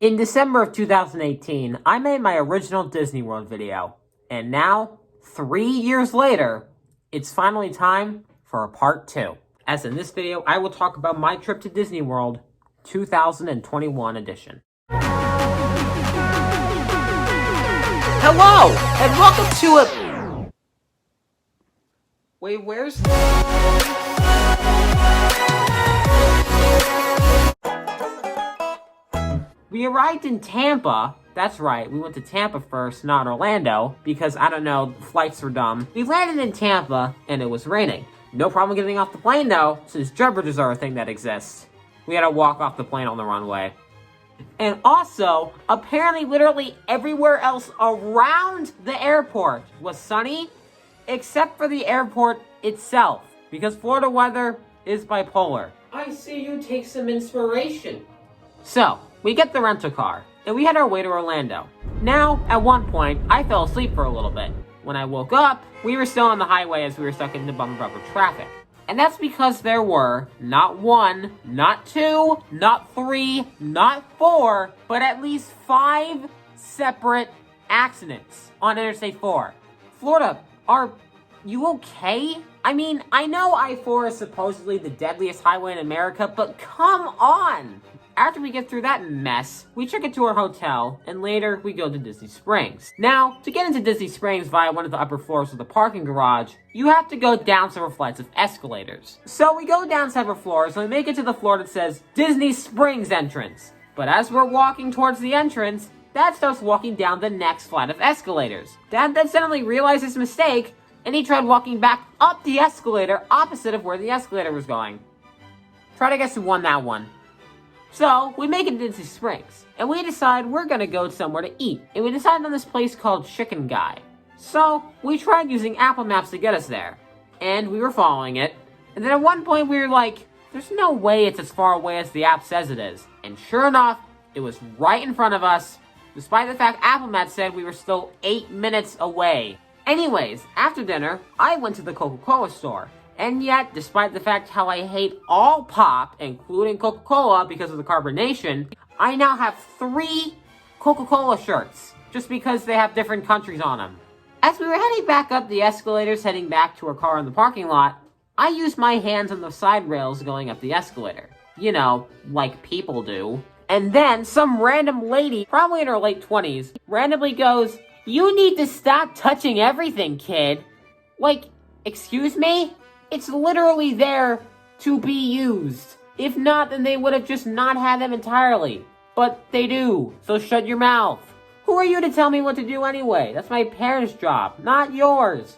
In December of 2018, I made my original Disney World video, and now, 3 years later, it's finally time for a part 2. As in this video, I will talk about my trip to Disney World 2021 edition. Hello, and welcome to a... Wait, where's... We arrived in Tampa. That's right, we went to Tampa first, not Orlando, because, I don't know, flights were dumb. We landed in Tampa, and it was raining. No problem getting off the plane, though, since dredges are a thing that exists. We had to walk off the plane on the runway. And also, apparently literally everywhere else around the airport was sunny, except for the airport itself, because Florida weather is bipolar. I see you take some inspiration. So, we get the rental car, and we had our way to Orlando. Now, at one point, I fell asleep for a little bit. When I woke up, we were still on the highway as we were stuck into bumper traffic. And that's because there were not 1, not 2, not 3, not 4, but at least 5 separate accidents on Interstate 4. Florida, are you okay? I mean, I know I-4 is supposedly the deadliest highway in America, but come on! After we get through that mess, we check into our hotel, and later we go to Disney Springs. Now, to get into Disney Springs via one of the upper floors of the parking garage, you have to go down several flights of escalators. So we go down several floors, and we make it to the floor that says Disney Springs entrance. But as we're walking towards the entrance, Dad starts walking down the next flight of escalators. Dad then suddenly realized his mistake, and he tried walking back up the escalator opposite of where the escalator was going. Try to guess who won that one. So, we make it to Disney Springs, and we decide we're gonna go somewhere to eat, and we decide on this place called Chicken Guy. So, we tried using Apple Maps to get us there, and we were following it, and then at one point we were like, there's no way it's as far away as the app says it is. And sure enough, it was right in front of us, despite the fact Apple Maps said we were still 8 minutes away. Anyways, after dinner, I went to the Coca-Cola store. And yet, despite the fact how I hate all pop, including Coca-Cola because of the carbonation, I now have 3 Coca-Cola shirts, just because they have different countries on them. As we were heading back up the escalators heading back to our car in the parking lot, I used my hands on the side rails going up the escalator. You know, like people do. And then some random lady, probably in her late 20s, randomly goes, "You need to stop touching everything, kid." Like, excuse me? It's literally there to be used. If not, then they would have just not had them entirely. But they do, so shut your mouth. Who are you to tell me what to do anyway? That's my parents' job, not yours.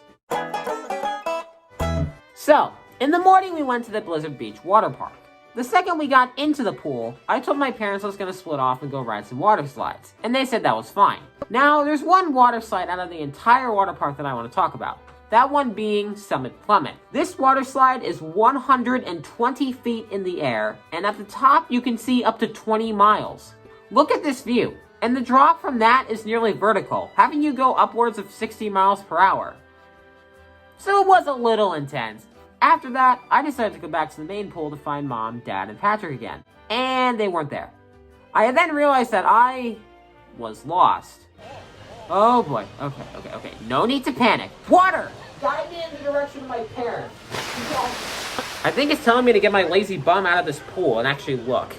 So, in the morning we went to the Blizzard Beach water park. The second we got into the pool, I told my parents I was going to split off and go ride some water slides. And they said that was fine. Now, there's one water slide out of the entire water park that I want to talk about. That one being Summit Plummet. This water slide is 120 feet in the air, and at the top you can see up to 20 miles. Look at this view, and the drop from that is nearly vertical, having you go upwards of 60 miles per hour. So it was a little intense. After that, I decided to go back to the main pool to find Mom, Dad, and Patrick again. And they weren't there. I then realized that I was lost. Oh boy, okay. No need to panic. Water! Guide me in the direction of my parents. I think it's telling me to get my lazy bum out of this pool and actually look.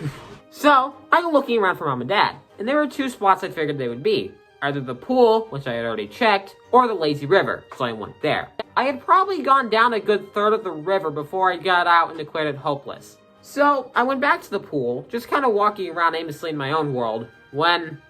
So, I go looking around for Mom and Dad, and there were 2 spots I figured they would be. Either the pool, which I had already checked, or the lazy river, so I went there. I had probably gone down a good third of the river before I got out and declared it hopeless. So, I went back to the pool, just kind of walking around aimlessly in my own world, when...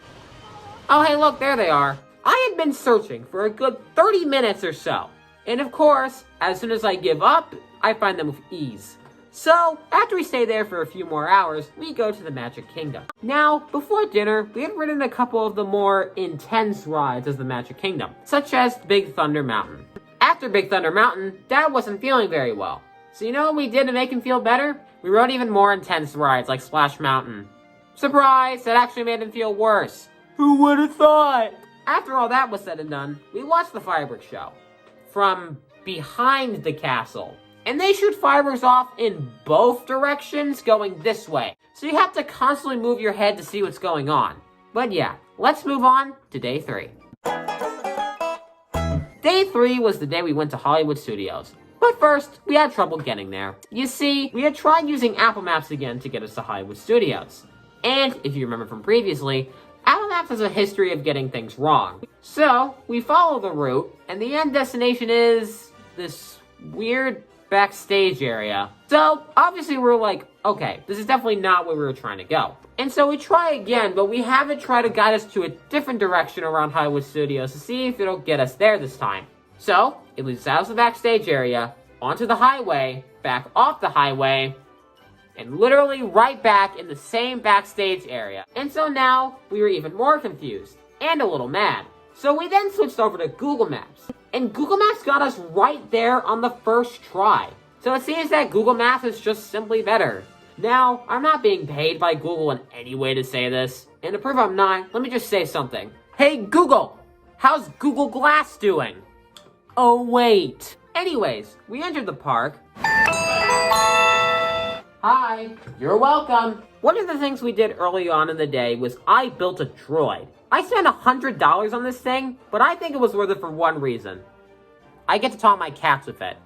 oh hey look, there they are. I had been searching for a good 30 minutes or so. And of course, as soon as I give up, I find them with ease. So, after we stay there for a few more hours, we go to the Magic Kingdom. Now, before dinner, we had ridden a couple of the more intense rides of the Magic Kingdom, such as Big Thunder Mountain. After Big Thunder Mountain, Dad wasn't feeling very well. So you know what we did to make him feel better? We rode even more intense rides like Splash Mountain. Surprise! That actually made him feel worse. Who would have thought? After all that was said and done, we watched the fireworks show from behind the castle. And they shoot fireworks off in both directions going this way. so you have to constantly move your head to see what's going on. But yeah, let's move on to day 3. Day 3 was the day we went to Hollywood Studios. But first, we had trouble getting there. You see, we had tried using Apple Maps again to get us to Hollywood Studios. And, if you remember from previously, Apple Maps has a history of getting things wrong. So, we follow the route, and the end destination is this weird backstage area. So, obviously we're like, okay, this is definitely not where we were trying to go. And so we try again, but we have it try to guide us to a different direction around Hollywood Studios to see if it'll get us there this time. So, it leads us out of the backstage area, onto the highway, back off the highway, and literally right back in the same backstage area. And so now, we were even more confused, and a little mad. So we then switched over to Google Maps, and Google Maps got us right there on the first try. So it seems that Google Maps is just simply better. Now, I'm not being paid by Google in any way to say this, and to prove I'm not, let me just say something. Hey Google, how's Google Glass doing? Oh wait. Anyways, we entered the park. Hi, you're welcome. One of the things we did early on in the day was I built a droid. I spent $100 on this thing, but I think it was worth it for one reason. I get to taunt my cats with it.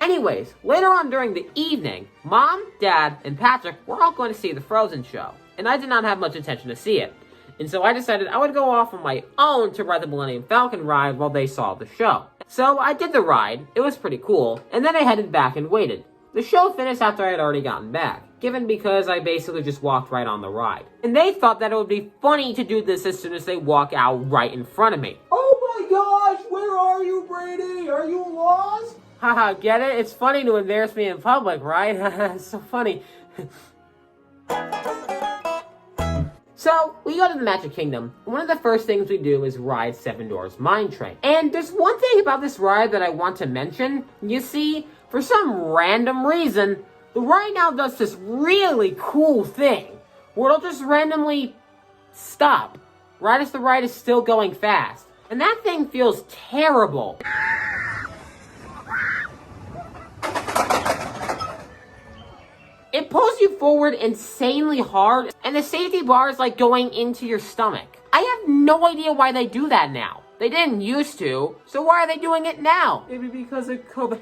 Anyways, later on during the evening, Mom, Dad, and Patrick were all going to see the Frozen show, and I did not have much intention to see it. And so I decided I would go off on my own to ride the Millennium Falcon ride while they saw the show. So I did the ride, it was pretty cool, and then I headed back and waited. The show finished after I had already gotten back, given because I basically just walked right on the ride. And they thought that it would be funny to do this as soon as they walk out right in front of me. Oh my gosh, where are you, Brady? Are you lost? Haha, get it? It's funny to embarrass me in public, right? It's so funny. So, we go to the Magic Kingdom, and one of the first things we do is ride Seven Dwarfs Mine Train. And there's one thing about this ride that I want to mention. You see, for some random reason, the ride now does this really cool thing, where it'll just randomly stop, right as the ride is still going fast. And that thing feels terrible. It pulls you forward insanely hard, and the safety bar is like going into your stomach. I have no idea why they do that now. They didn't used to, so why are they doing it now? Maybe because of COVID.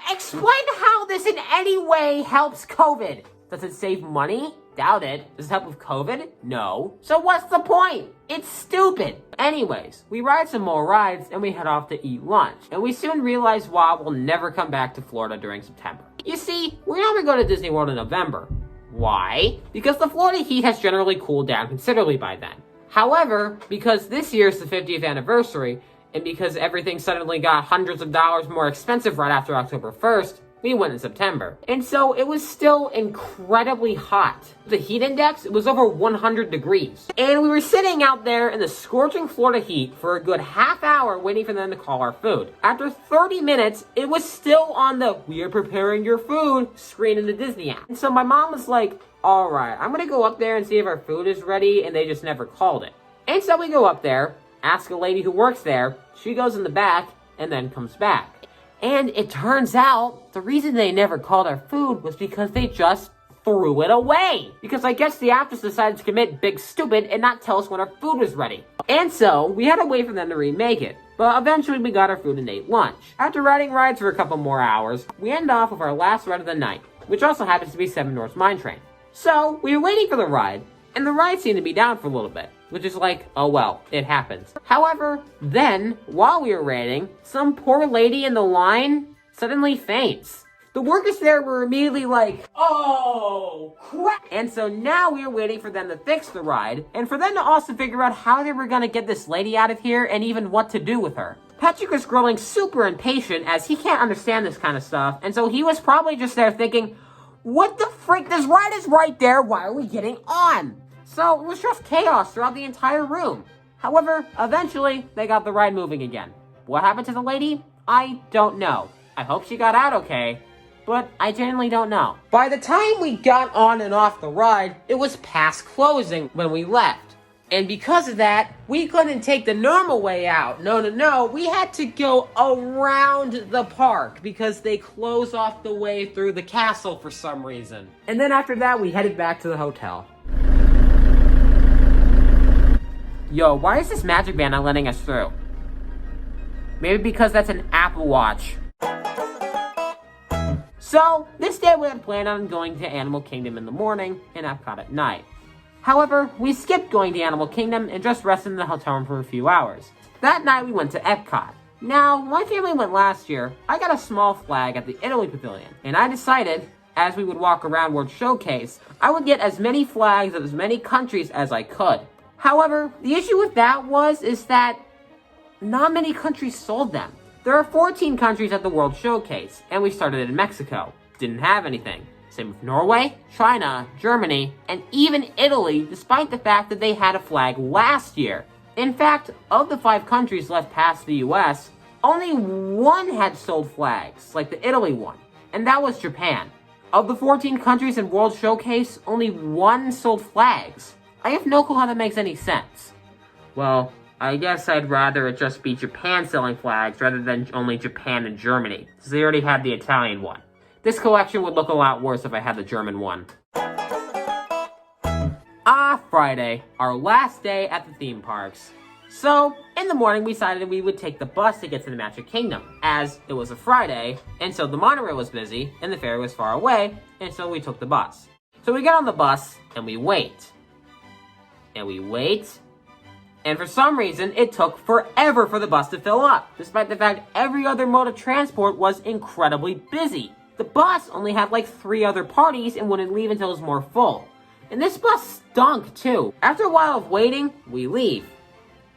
Explain how this in any way helps COVID. Does it save money? Doubt it. Does it help with COVID? No. So what's the point? It's stupid. Anyways, we ride some more rides and we head off to eat lunch. And we soon realize why we'll never come back to Florida during September. You see, we normally go to Disney World in November. Why? Because the Florida heat has generally cooled down considerably by then. However, because this year is the 50th anniversary, and because everything suddenly got hundreds of dollars more expensive right after October 1st, we went in September. And so it was still incredibly hot. The heat index, it was over 100 degrees. And we were sitting out there in the scorching Florida heat for a good half hour waiting for them to call our food. After 30 minutes, it was still on the "we are preparing your food" screen in the Disney app. And so my mom was like, all right, I'm gonna go up there and see if our food is ready, and they just never called it. And so we go up there, ask a lady who works there, she goes in the back, and then comes back. And it turns out, the reason they never called our food was because they just threw it away. Because I guess the actress decided to commit big stupid and not tell us when our food was ready. And so, we had to wait for them to remake it. But eventually we got our food and ate lunch. After riding rides for a couple more hours, we end off with our last ride of the night, which also happens to be Seven Dwarfs Mine Train. So, we were waiting for the ride, and the ride seemed to be down for a little bit, which is like, oh well, it happens. However, then, while we were waiting, some poor lady in the line suddenly faints. The workers there were immediately like, oh, crap! And so now we were waiting for them to fix the ride, and for them to also figure out how they were gonna get this lady out of here, and even what to do with her. Patrick was growing super impatient, as he can't understand this kind of stuff, and so he was probably just there thinking, what the frick, this ride is right there, why are we getting on? So it was just chaos throughout the entire room. However, eventually, they got the ride moving again. What happened to the lady? I don't know. I hope she got out okay, but I genuinely don't know. By the time we got on and off the ride, it was past closing when we left. And because of that, we couldn't take the normal way out. No. We had to go around the park because they closed off the way through the castle for some reason. And then after that, we headed back to the hotel. Yo, why is this magic band not letting us through? Maybe because that's an Apple Watch. So, this day we had planned on going to Animal Kingdom in the morning and Epcot at night. However, we skipped going to Animal Kingdom and just rested in the hotel room for a few hours. That night we went to Epcot. Now, my family went last year. I got a small flag at the Italy Pavilion, and I decided, as we would walk around World Showcase, I would get as many flags of as many countries as I could. However, the issue with that is that not many countries sold them. There are 14 countries at the World Showcase, and we started in Mexico. Didn't have anything. Same with Norway, China, Germany, and even Italy, despite the fact that they had a flag last year. In fact, of the 5 countries left past the US, only one had sold flags, like the Italy one, and that was Japan. Of the 14 countries in World Showcase, only one sold flags. I have no clue how that makes any sense. Well, I guess I'd rather it just be Japan selling flags rather than only Japan and Germany, since they already had the Italian one. This collection would look a lot worse if I had the German one. Friday, our last day at the theme parks. So, in the morning we decided we would take the bus to get to the Magic Kingdom, as it was a Friday, and so the monorail was busy, and the ferry was far away, and so we took the bus. So we get on the bus, and we wait. And we wait, and for some reason, it took forever for the bus to fill up, despite the fact every other mode of transport was incredibly busy. The bus only had like 3 other parties and wouldn't leave until it was more full. And this bus stunk too. After a while of waiting, we leave.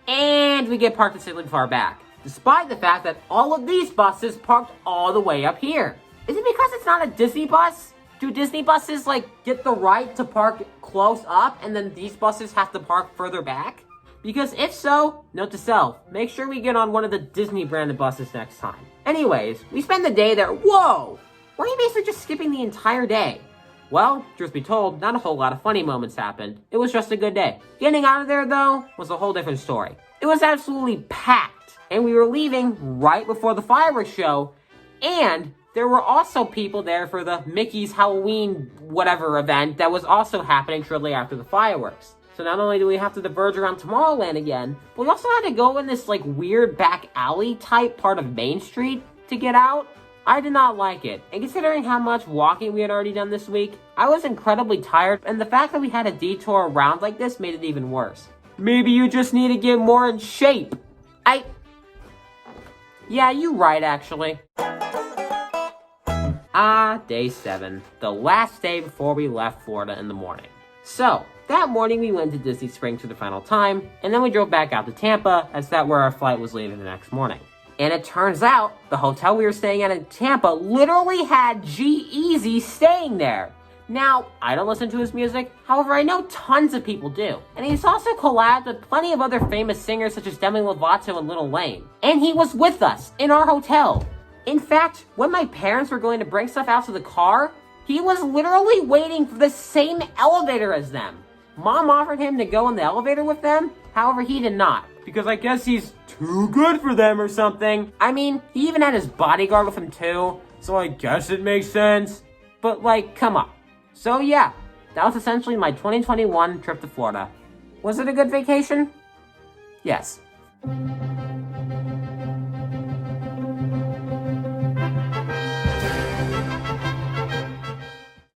And we get parked considerably far back, despite the fact that all of these buses parked all the way up here. Is it because it's not a Disney bus? Do Disney buses like get the right to park close up and then these buses have to park further back? Because if so, note to self, make sure we get on one of the Disney branded buses next time. Anyways, we spend the day there. Whoa! Why are you basically just skipping the entire day? Well, truth be told, not a whole lot of funny moments happened. It was just a good day. Getting out of there, though, was a whole different story. It was absolutely packed, and we were leaving right before the fireworks show, and there were also people there for the Mickey's Halloween whatever event that was also happening shortly after the fireworks. So not only do we have to diverge around Tomorrowland again, but we also had to go in this like weird back alley type part of Main Street to get out. I did not like it, and considering how much walking we had already done this week, I was incredibly tired, and the fact that we had a detour around like this made it even worse. Maybe you just need to get more in shape. Yeah, you right, actually. Day 7, the last day before we left Florida in the morning. So, that morning we went to Disney Springs for the final time, and then we drove back out to Tampa, as that's where our flight was leaving the next morning. And it turns out, the hotel we were staying at in Tampa literally had G-Eazy staying there. Now, I don't listen to his music, however I know tons of people do. And he's also collabed with plenty of other famous singers such as Demi Lovato and Lil Wayne. And he was with us, in our hotel. In fact, when my parents were going to bring stuff out to the car, he was literally waiting for the same elevator as them. Mom offered him to go in the elevator with them, however he did not. Because I guess he's too good for them or something. I mean, he even had his bodyguard with him too, so I guess it makes sense. But like, come on. So yeah, that was essentially my 2021 trip to Florida. Was it a good vacation? Yes.